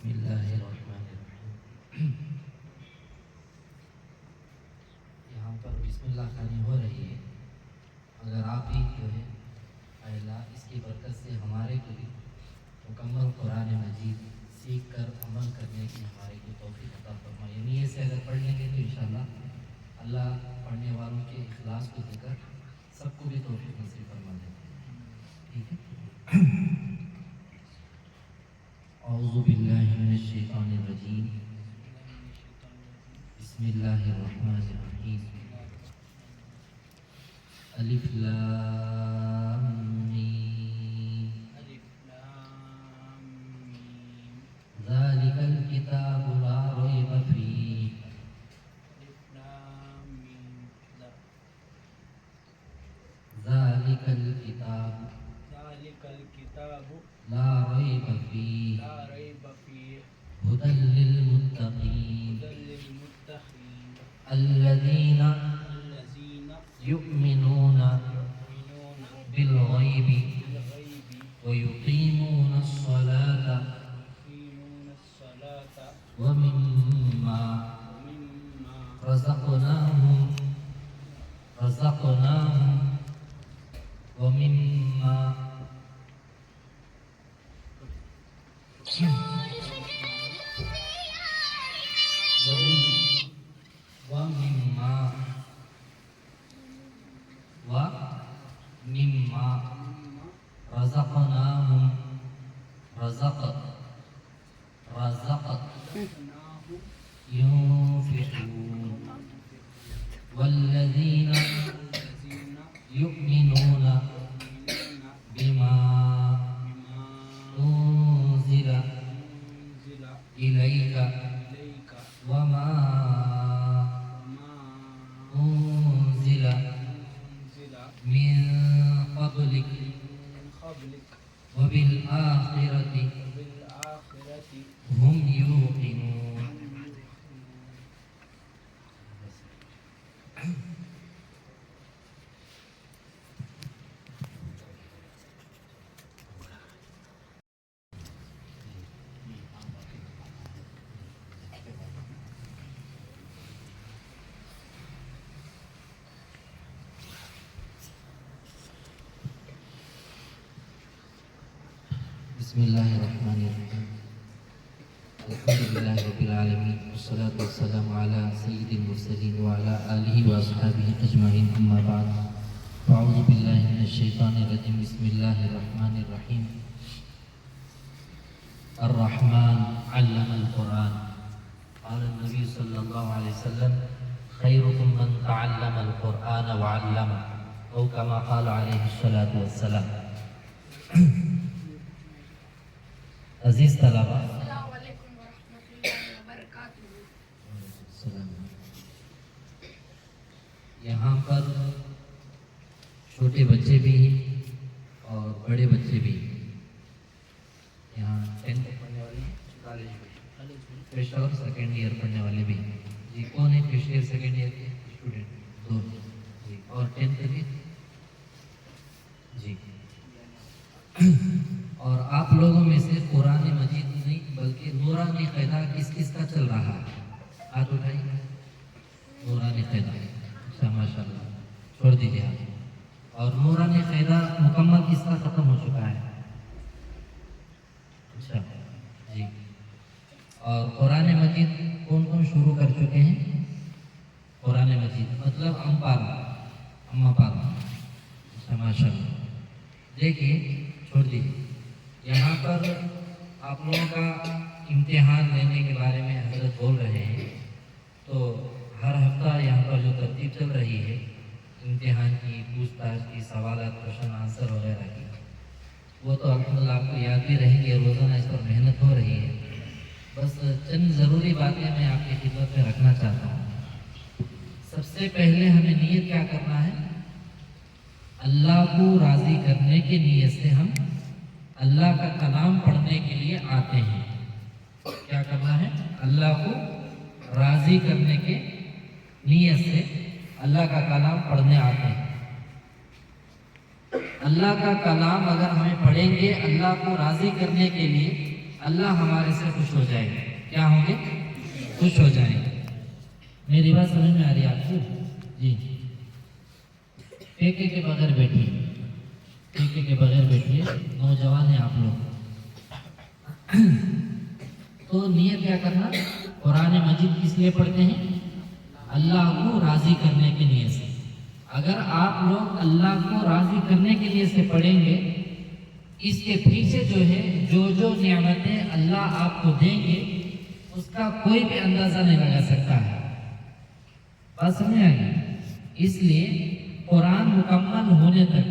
بسم اللہ الرحمن الرحیم۔ یہاں پر بسم اللہ خوانی ہو رہی ہے، اگر آپ بھی جو ہے اللہ اس کی برکت سے ہمارے کو بھی مکمل قرآن مجید سیکھ کر عمل کرنے کی ہمارے کو توفیق عطا فرمائے۔ نیت سے اگر پڑھ لیں گے تو انشاءاللہ اللہ پڑھنے والوں کے اخلاص کو دے کر سب کو بھی توفیق نصیب فرما دیتے ہیں۔ ٹھیک ہے؟ اعوذ باللہ من الشیطان الرجیم، بسم اللہ الرحمن الرحیم۔ الف لام میم، ذالک الکتاب لا ریب فیہ، ذالک الکتاب لا ریب فیہ، ہدی للمتقین، الذین یؤمنون بالغیب ویقیمون الصلاة ومما رزقناہم ومما رزقناہم ينفقون، والذين يؤمنون بما أنزل إليك وما أنزل من قبلك وبالآخرة هم يوقنون۔ بسم اللہ الرحمن الرحیم، الحمدللہ رب العالمین، والصلاة والسلام علی سید المرسلین وعلی آلہ واصحابہ اجمعین، اما بعد، فاعوذ باللہ من الشیطان الرجیم، بسم اللہ الرحمن الرحیم۔ الرحمن علم القرآن، قال النبی صلی اللہ علیہ وسلم خیرکم من تعلم القرآن وعلمہ، او کما قال علیہ الصلاۃ والسلام۔ عزیز طلبہ، السلام علیکم ورحمۃ اللہ وبرکاتہ۔ یہاں پر چھوٹے بچے بھی ہیں اور بڑے بچے بھی ہیں۔ یہاں 10th پڑھنے والے ہیں، کالج میں فرسٹ اور سیکنڈ ایئر پڑھنے والے بھی ہیں۔ جی کون ہے فرسٹ ایئر سیکنڈ ایئر کے اسٹوڈنٹ؟ دو جی، اور 10th بھی جی۔ اور آپ لوگوں میں سے قرآن مجید نہیں بلکہ نورانی قاعدہ کس کس کا چل رہا ہے؟ ہاتھ اٹھائیے۔ نورانی قاعدہ، اچھا ماشاء اللہ، چھوڑ دیجیے ہاتھ۔ اور نورانی قاعدہ مکمل کس کا ختم ہو چکا ہے؟ اچھا جی۔ اور قرآن مجید کون کون شروع کر چکے ہیں؟ قرآن مجید مطلب اما پارا، اچھا ماشاء اللہ۔ دیکھیے، چھوڑ دیجیے، یہاں پر آپ لوگوں کا امتحان لینے کے بارے میں حضرت بول رہے ہیں، تو ہر ہفتہ یہاں پر جو ترتیب چل رہی ہے امتحان کی، پوچھ تاچھ کی، سوالات، کوشچن آنسر وغیرہ کی، وہ تو الحمدللہ آپ کو یاد بھی رہیں گے، روزانہ اس پر محنت ہو رہی ہے۔ بس چند ضروری باتیں میں آپ کی خدمت میں رکھنا چاہتا ہوں۔ سب سے پہلے ہمیں نیت کیا کرنا ہے؟ اللہ کو راضی کرنے کی نیت سے ہم اللہ کا کلام پڑھنے کے لیے آتے ہیں۔ کیا کرنا ہے؟ اللہ کو راضی کرنے کے نیت سے اللہ کا کلام پڑھنے آتے ہیں۔ اللہ کا کلام اگر ہمیں پڑھیں گے اللہ کو راضی کرنے کے لیے، اللہ ہمارے سے خوش ہو جائے گا. کیا ہوں گے؟ خوش ہو جائیں گے. میری بات سمجھ میں آ رہی ہے آپ کو؟ جی. ٹیکے کے بغیر بیٹھیے, ٹیکے کے بغیر بیٹھیے. نوجوان ہیں آپ لوگ, تو نیت کیا کرنا؟ قرآن مجید کس لیے پڑھتے ہیں؟ اللہ کو راضی کرنے کے لیے سے. اگر آپ لوگ اللہ کو راضی کرنے کے لیے سے پڑھیں گے, اس کے پیچھے جو ہے جو نعمتیں اللہ آپ کو دیں گے اس کا کوئی بھی اندازہ نہیں لگا سکتا ہے. بات سمجھ آئی؟ اس لیے قرآن مکمل ہونے تک,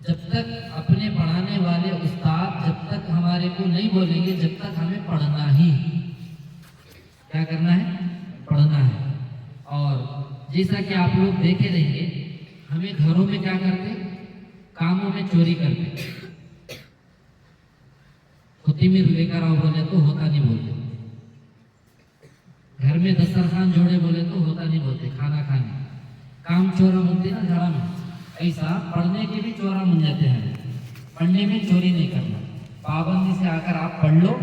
جب تک اپنے پڑھانے والے استاد جب تک ہمارے کو نہیں بولیں گے, جب تک ہمیں پڑھنا ہی. کیا کرنا ہے؟ پڑھنا ہے. اور جیسا کہ آپ لوگ دیکھے رہیں گے, ہمیں گھروں میں کیا کرتے؟ کاموں میں چوری کرتے. خطیمیر لے کر آؤ بولے تو ہوتا نہیں بولتے. گھر میں دسترخوان جوڑے بولے تو ہوتا نہیں بولتے. کھانا کھانے کام چورا بنتے نا گھر میں, ایسا پڑھنے کے بھی چورا بن جاتے ہیں. پڑھنے میں چوری نہیں کرنا. پابندی سے آ کر آپ پڑھ لو.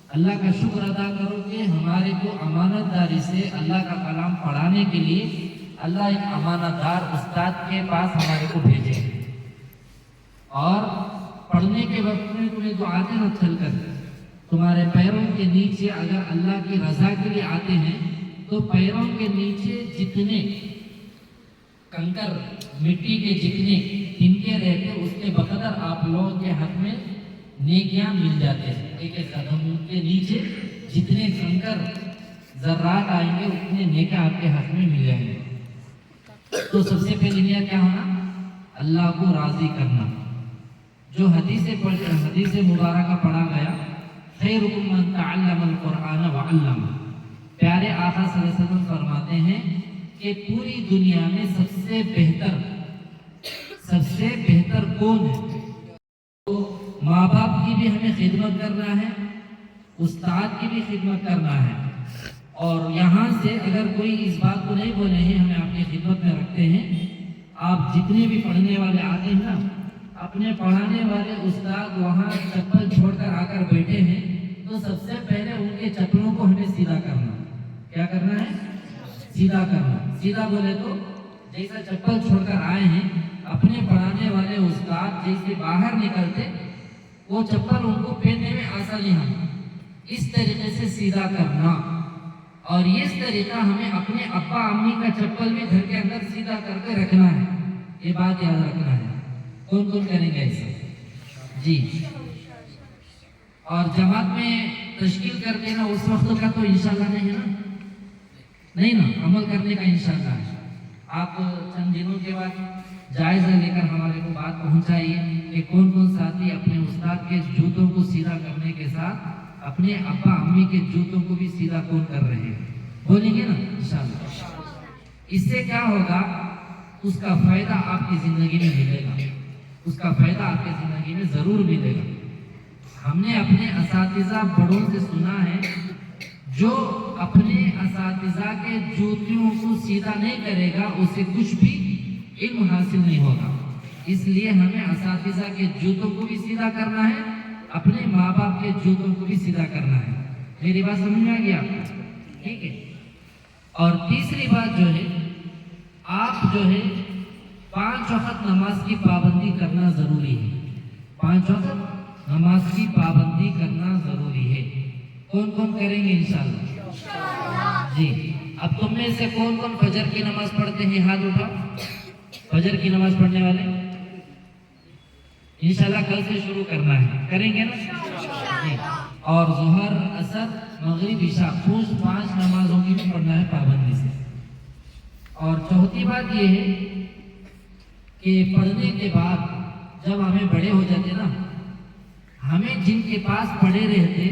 اللہ کا شکر ادا کرو کہ ہمارے کو امانت داری سے اللہ کا کلام پڑھانے کے لیے اللہ ایک امانت دار استاد کے پاس ہمارے کو بھیجے. اور پڑھنے کے وقت میں تمہیں جو آتے نا چل کر, تمہارے پیروں کے نیچے اگر اللہ کی رضا کے لیے آتے ہیں تو پیروں کے نیچے جتنے کنکر مٹی کے جتنے تنکے رہتے اس کے بقدر آپ لوگوں کے حق میں نیکیاں مل جاتے ہیں. ایک ایک قدم کے نیچے جتنے کنکر ذرات آئیں گے اتنے نیکیاں آپ کے حق میں مل جائیں گے. تو سب سے پہلی نیت کیا ہونا؟ اللہ کو راضی کرنا. جو حدیث مبارکہ پڑھا گیا, خیرکم من تعلم القرآن وعلم. پیارے آقا صلی اللہ علیہ وسلم فرماتے ہیں کہ پوری دنیا میں سب سے بہتر کون ہے؟ ماں باپ کی بھی ہمیں خدمت کرنا ہے, استاد کی بھی خدمت کرنا ہے. اور یہاں سے اگر کوئی اس بات کو نہیں بولے ہیں, ہمیں آپ کی خدمت میں رکھتے ہیں. آپ جتنے بھی پڑھنے والے آتے ہیں نا, اپنے پڑھانے والے استاد وہاں چپل چھوڑ کر آ کر بیٹھے ہیں, تو سب سے پہلے ان کے چپلوں کو ہمیں سیدھا کرنا. کیا کرنا ہے؟ سیدھا کرنا. سیدھا بولے تو جیسا چپل چھوڑ کر آئے ہیں, اپنے پڑھانے والے استاد جیسے باہر نکلتے وہ چپل ان کو پہننے میں آسانی ہے, اس طریقے سے سیدھا کرنا. اور اس طریقہ ہمیں اپنے ابا امی کا چپل بھی گھر کے اندر سیدھا کر کے رکھنا ہے. یہ بات یاد رکھنا ہے. کون کون کریں گے ایسا؟ جی. اور جماعت میں تشکیل کر دینا اس وقت کا تو انشاءاللہ نہیں ہے نا, نہیں نا, عمل کرنے کا انشاءاللہ ہے. آپ چند دنوں کے بعد جائزہ لے کر ہمارے کو بات پہنچائیے کہ کون کون ساتھی اپنے استاد کے جوتوں کو سیدھا کرنے کے ساتھ اپنے ابا امی کے جوتوں کو بھی سیدھا کون کر رہے ہیں. بولیں گے نا انشاءاللہ. اس سے کیا ہوگا؟ اس کا فائدہ آپ کی زندگی میں ملے گا. اس کا فائدہ آپ کی زندگی میں ضرور ملے گا. ہم نے اپنے اساتذہ بڑوں سے سنا ہے, جو اپنے اساتذہ کے جوتوں کو سیدھا نہیں کرے گا اسے کچھ بھی علم حاصل نہیں ہوگا. اس لیے ہمیں اساتذہ کے جوتوں کو بھی سیدھا کرنا ہے, اپنے ماں باپ کے جوتوں کو بھی سیدھا کرنا ہے. میری بات سمجھ میں آ گیا؟ ٹھیک ہے. اور تیسری بات جو ہے, آپ جو ہے 5 وقت نماز کی پابندی کرنا ضروری ہے. 5 وقت نماز کی پابندی کرنا ضروری ہے. کون کون کریں گے انشاءاللہ؟ جی. اب تم میں سے کون کون فجر کی نماز پڑھتے ہیں؟ ہاتھ اٹھا. فجر کی نماز پڑھنے والے انشاءاللہ کل سے شروع کرنا ہے, کریں گے نا؟ جی. اور ظہر, عصر, مغرب, عشاء 5 نمازوں کی بھی پڑھنا ہے پابندی سے. اور چوتھی بات یہ ہے کہ پڑھنے کے بعد جب ہمیں بڑے ہو جاتے نا, ہمیں جن کے پاس پڑھے رہتے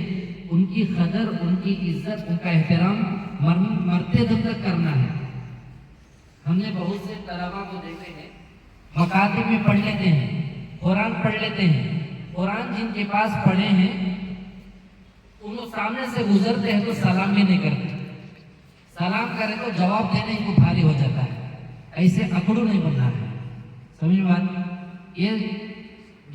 ان کی قدر, ان کی عزت, ان کا احترام مرتے دم تک کرنا ہے. ہم نے بہت سے طلباء کو دیکھے ہیں, مکاتب میں پڑھ لیتے ہیں, قرآن پڑھ لیتے ہیں, قرآن جن کے پاس پڑھے ہیں ان لوگ سامنے سے گزرتے ہیں تو سلام بھی نہیں کرتے. سلام کرے تو جواب دینے کو بھاری ہو جاتا ہے. ایسے اکڑو نہیں بننا ہے. سمجھ بات؟ یہ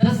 10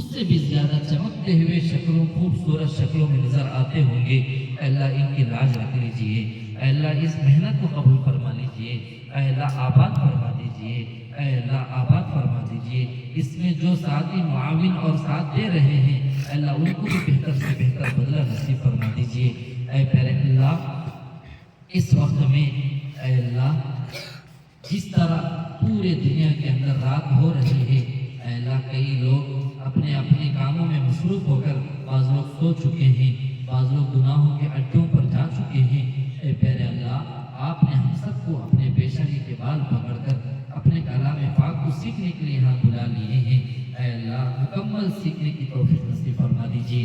اس سے بھی زیادہ چمکتے ہوئے شکلوں خوبصورت شکلوں میں نظر آتے ہوں گے. اے اللہ ان کی لاج رکھ لیجئے. اے اللہ اس محنت کو قبول فرما لیجئے. اے اللہ آباد فرما دیجئے. اے اللہ آباد فرما دیجئے. اس میں جو ساتھی معاون اور ساتھ دے رہے ہیں اے اللہ ان کو بھی بہتر سے بہتر بدلہ نصیب فرما دیجئے. اے پیارے اللہ اس وقت میں اے اللہ جس طرح پورے دنیا کے اندر رات ہو رہی ہے اے اللہ کئی لوگ اپنے اپنے کاموں میں مصروف ہو کر بعض لوگ سو چکے ہیں, بعض لوگ گناہوں کے اڈوں پر جا چکے ہیں. اے پیارے اللہ آپ نے ہم سب کو اپنے پیشانی کے بال پکڑ کر اپنے کلام پاک کو سیکھنے کے لیے یہاں بلا لیے ہیں. اے اللہ مکمل سیکھنے کی توفیق نصیب فرما دیجیے.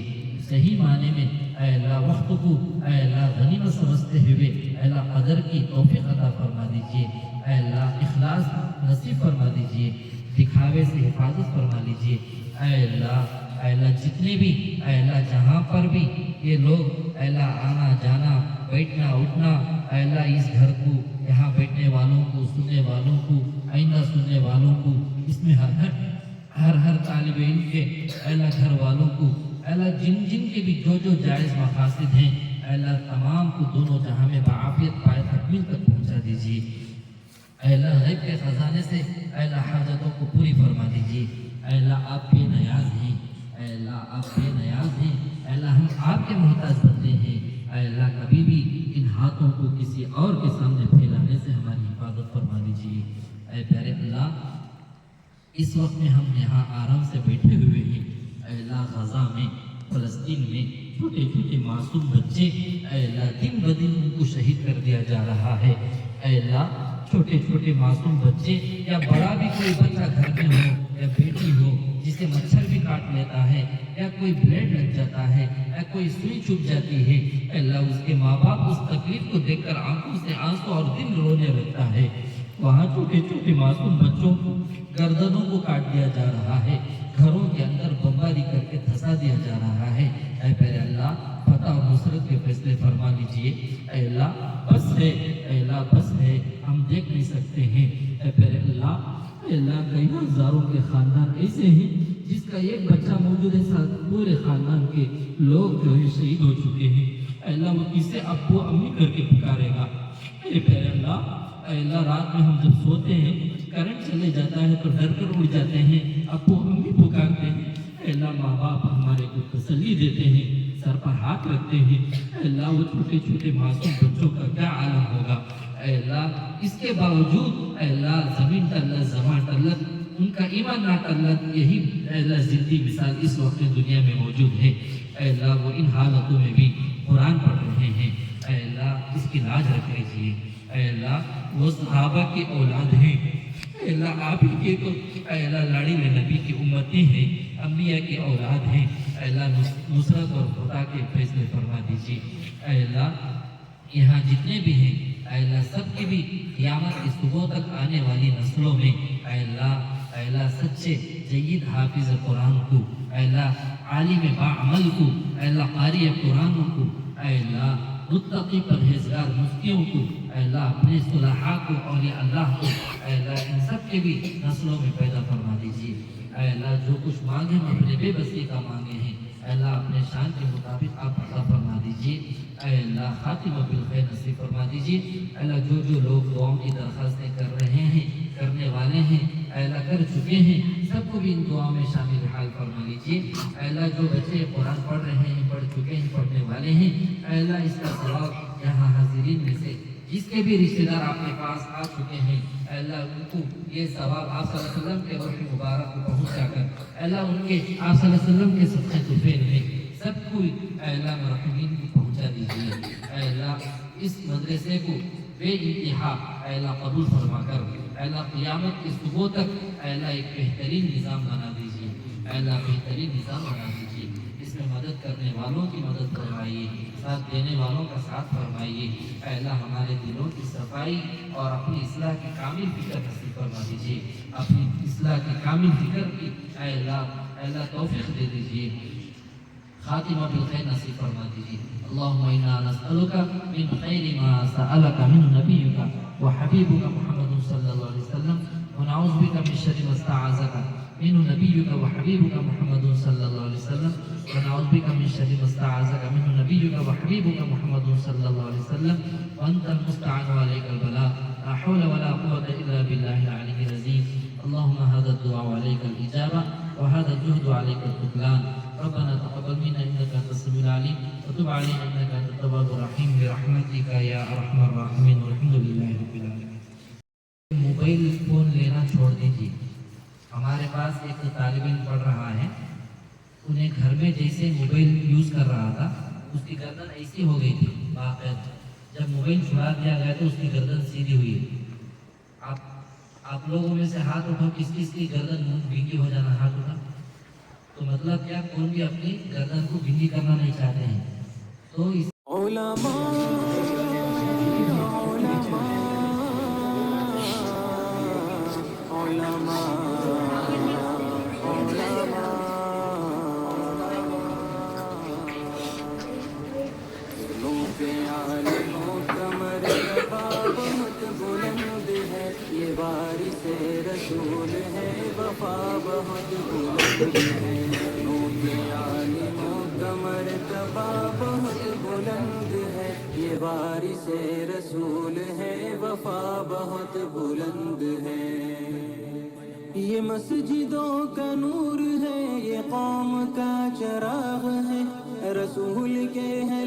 صحیح معنی میں اے اللہ وقت کو اے اللہ غنیمت سمجھتے ہوئے اے اللہ قدر کی توفیق عطا فرما دیجیے. اے اللہ اخلاص نصیب فرما دیجیے. دکھاوے سے حفاظت فرما لیجیے. اے اللہ جتنے بھی اے اللہ جہاں پر بھی یہ لوگ اے اللہ آنا جانا بیٹھنا اٹھنا اے اللہ اس گھر کو یہاں بیٹھنے والوں کو سننے والوں کو آئندہ سننے والوں کو اس میں ہر طالب علم کے اے اللہ گھر والوں کو اے اللہ جن کے بھی جو جائز مقاصد ہیں اے اللہ تمام کو دونوں جہاں میں بعافیت پائے تکمیل تک پہنچا دیجیے. اے اللہ غیب کے خزانے سے اے اللہ حاجتوں کو پوری فرما دیجیے. اے اللہ آپ بے نیاز ہیں. اے اللہ آپ بے نیاز ہیں. اے اللہ ہم آپ کے محتاج بندے ہیں. اے اللہ کبھی بھی ان ہاتھوں کو کسی اور کے سامنے پھیلانے سے ہماری حفاظت فرما دیجیے. اے پیارے اللہ اس وقت میں ہم یہاں آرام سے بیٹھے ہوئے ہیں. اے اللہ غزہ میں فلسطین میں چھوٹے چھوٹے معصوم بچے اے اللہ دن بدن ان کو شہید کر دیا جا رہا ہے. اے اللہ چھوٹے چھوٹے معصوم بچے یا بڑا بھی کوئی بچہ گھر میں ہو یا بیٹی ہو جسے مچھر بھی کاٹ لیتا ہے یا کوئی بلیڈ لگ جاتا ہے یا کوئی سوئی چھپ جاتی ہے اے اللہ اس کے ماں باپ اس تکلیف کو دیکھ کر آنکھوں سے آنسو اور دل رونے لگتا ہے. وہاں چھوٹے چھوٹے معصوم بچوں گردنوں کو کاٹ دیا جا رہا ہے. گھروں کے اندر بمباری کر کے دھسا دیا جا رہا ہے. اے پیارے اللہ فتح اور نصرت کے فیصلے فرما لیجئے. اے اللہ بس ہے. اے اللہ بس ہے. ہم دیکھ نہیں سکتے ہیں. اے پیارے اللہ اے اللہ کئی ہزاروں کے خاندان ایسے ہیں جس کا ایک بچہ موجود ہے ساتھ پورے خاندان کے لوگ جو ہے شہید ہو چکے ہیں. اے اللہ وہ کسے ابو امی کر کے پکارے گا. اے پیارے اللہ رات میں ہم جب سوتے ہیں کرنٹ چلے جاتا ہے تو ڈر کر اڑ جاتے ہیں ابو امی پکارتے ہیں. اے اللہ ماں باپ ہمارے کو تسلی دیتے ہیں سر پر ہاتھ رکھتے ہیں. اے اللہ وہ چھوٹے چھوٹے معصوم بچوں کا کیا عالم ہوگا. اے اللہ اس کے باوجود اے اللہ زمین تلت زمان تلت ان کا ایمان نہ تلت یہی اے اللہ زندگی مثال اس وقت دنیا میں موجود ہے. اے اللہ وہ ان حالتوں میں بھی قرآن پڑھ رہے ہیں. اے اللہ اس کی لاج رکھ لیجیے. اے اللہ وہ صحابہ کی اولاد ہیں. اے اللہ آپ ہی کے تو اے اللہ لاڑی میں نبی کی امتی ہیں انبیاء کی اولاد ہیں. اے اللہ نصرت اور فتح کے فیصلے فرما دیجیے. اے اللہ یہاں جتنے بھی ہیں اے اللہ سب کی بھی قیامت کی صبح تک آنے والی نسلوں میں اے اللہ سچے جید حافظ قرآن کو اے اللہ عالم باعمل کو اے اللہ قاری قرآن کو اے اللہ متقی پرہیزگار مفتیوں کو اے اللہ اپنے صلاحات کو اولیاء اللہ کو اے اللہ ان سب کے بھی نسلوں میں پیدا فرما دیجیے. اے اللہ جو کچھ مانگے ہم اپنے بے بسی کا مانگے ہیں اے اللہ اپنے شان کے مطابق آپ عطا فرما دیجیے. اے اللہ خاتمہ بالخیر نصیب فرما دیجیے. اے اللہ جو لوگ دعاؤں کی درخواستیں کر رہے ہیں کرنے والے ہیں اے اللہ کر چکے ہیں سب کو بھی ان دعاؤں میں شامل حال فرما لیجیے. اے اللہ جو بچے قرآن پڑھ رہے ہیں پڑھ چکے ہیں پڑھنے والے ہیں اے اللہ اس کا ثواب یہاں حاضرین میں سے جس کے بھی رشتہ دار آپ کے پاس آ چکے ہیں اے اللہ ان کو یہ ثواب آپ صلی اللہ علیہ وسلم کے روح مبارک کو پہنچا کر اے اللہ ان کے آپ صلی اللہ علیہ وسلم کے صدقے طفیل میں سب کو اے اللہ مرحومین کو پہنچا دیجیے. اے اللہ اس مدرسے کو بے انتہا اے اللہ قبول فرما کر اے اللہ قیامت کی صبح تک اے اللہ ایک بہترین نظام بنا دیجیے. اے اللہ بہترین نظام بنا دیجیے. اس میں مدد کرنے والوں کی مدد فرمائیے ساتھ دینے والوں کا ساتھ فرمائیے. اے اللہ ہمارے دلوں کی صفائی اور اپنی اصلاح کی کامل فکر نصیب فرما دیجیے. اپنی اصلاح کی کامل فکر کی اے اللہ توفیق دے دیجیے. خاتمہ بالخیر نصیب فرما دیجیے. اللهم انا نسألك من خير ما سألك منه نبيك وحبيبك محمد صلى الله عليه وسلم ونعوذ بك من شر ما استعاذك منه نبيك وحبيبك محمد صلى الله عليه وسلم ونعوذ بك من شر ما استعاذك منه نبيك وحبيبك محمد صلى الله عليه وسلم وأنت المستعان وعليك البلاء لا حول ولا قوة إلا بالله العلي العظيم اللهم هذا الدعاء عليك الإجابة وهذا الجهد عليك التكلان ربنا تقبل منا إنك أنت السميع العليم وتب علينا إنك أنت التواب الرحيم برحمتك يا أرحم الراحمين والحمد لله رب العالمين. موبائل فون لینا چھوڑ دیجیے. ہمارے پاس ایک طالب علم پڑھ رہا ہے, انہیں گھر میں جیسے موبائل یوز کر رہا تھا اس کی گردن ایسی ہو گئی تھی باقاعدہ. جب موبائل چھڑا دیا گیا تو اس کی گردن سیدھی ہوئی. آپ لوگوں میں سے ہاتھ اٹھو کس کس کی گردن بھینگی ہو جانا, ہاتھ اٹھا. تو مطلب کیا, کون بھی اپنی گردن کو بھینگی کرنا نہیں چاہتے ہیں. تو اس رسول ہے وفا بہت بلند ہے کمر تبا بہت بلند ہے یہ وارث رسول ہے وفا بہت بلند ہے یہ مسجدوں کا نور ہے یہ قوم کا چراغ ہے رسول کے ہے